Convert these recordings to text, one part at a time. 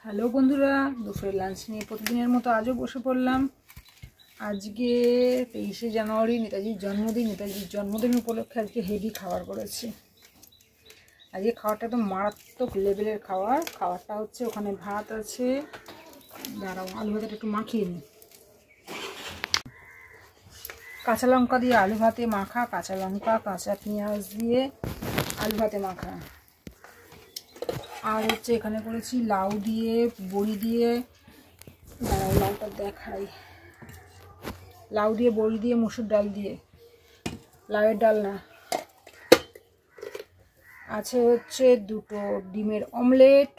Hello বন্ধুরা, দুপুরের lunch নিয়ে প্রতিদিনের মতো আজও বসে পড়লাম। আজকে 23শে জানুয়ারি নেতাজির জন্মদিন। নেতাজির জন্মদিন উপলক্ষে আজকে হেভি খাবার করেছি। আজকে খাবারটা একদম মারাত্মক লেভেলের খাবারটা হচ্ছে, ওখানে ভাত আছে, দাঁড়াও আলু ভাতেটা একটু মাখিয়ে নিই। কাঁচা লঙ্কা দিয়ে আলু ভাতে মাখা, কাঁচা লঙ্কা কাঁচা পেঁয়াজ দিয়ে আলু ভাতে মাখা। আর হচ্ছে এখানে করেছি লাউ দিয়ে বড়ি দিয়ে, দাঁড়াও লাউটা দেখাই, লাউ দিয়ে বড়ি দিয়ে মসুর ডাল দিয়ে, লাউয়ের ডাল না, আছে হচ্ছে দুটো ডিমের অমলেট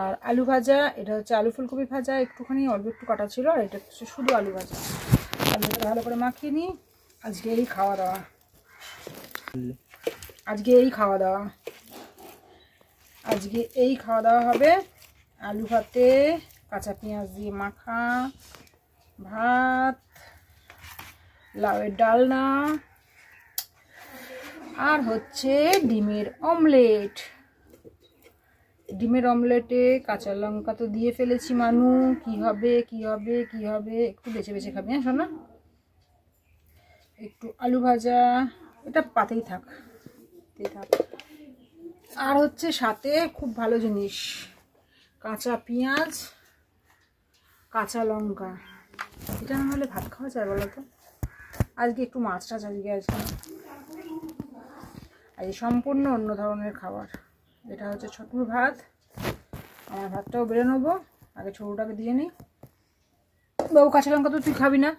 আর আলু ভাজা। এটা হচ্ছে আলু ফুলকপি ভাজা, একটুখানি অল্প একটু কাটা ছিল, আর এটা হচ্ছে শুধু আলু ভাজা। আলুটা ভালো করে মাখিয়ে নিই। আজকে এই খাওয়া দাওয়া, আজকে এই খাওয়া দাওয়া হবে। আলু ভাতে কাঁচা পেঁয়াজ দিয়ে মাখা, ভাত, লাউয়ের ডালনা, আর হচ্ছে ডিমের অমলেট। ডিমের অমলেটে কাঁচা লঙ্কা তো দিয়ে ফেলেছি মানু, কি হবে একটু বেছে বেছে খাবি, হ্যাঁ শোনা। একটু আলু ভাজা, এটা পাতেই থাক। আর হচ্ছে সাথে খুব ভালো জিনিস, কাঁচা পেঁয়াজ কাঁচা লঙ্কা। এটা না হলে ভাত খাওয়া যায় বলো তো? আজকে একটু মাছ টাছ আজকে সম্পূর্ণ অন্য ধরনের খাবার। এটা হচ্ছে ছোটুর ভাত, আমার ভাতটাও বেড়ে নেবো। আগে ছোটুটাকে দিয়ে নিই। বাবু কাঁচা লঙ্কা তো তুই খাবি না,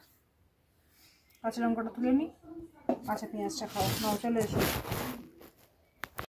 কাঁচা লঙ্কাটা তুলে নিই, কাঁচা পেঁয়াজটা খাওয়া। নাও চলে এসো।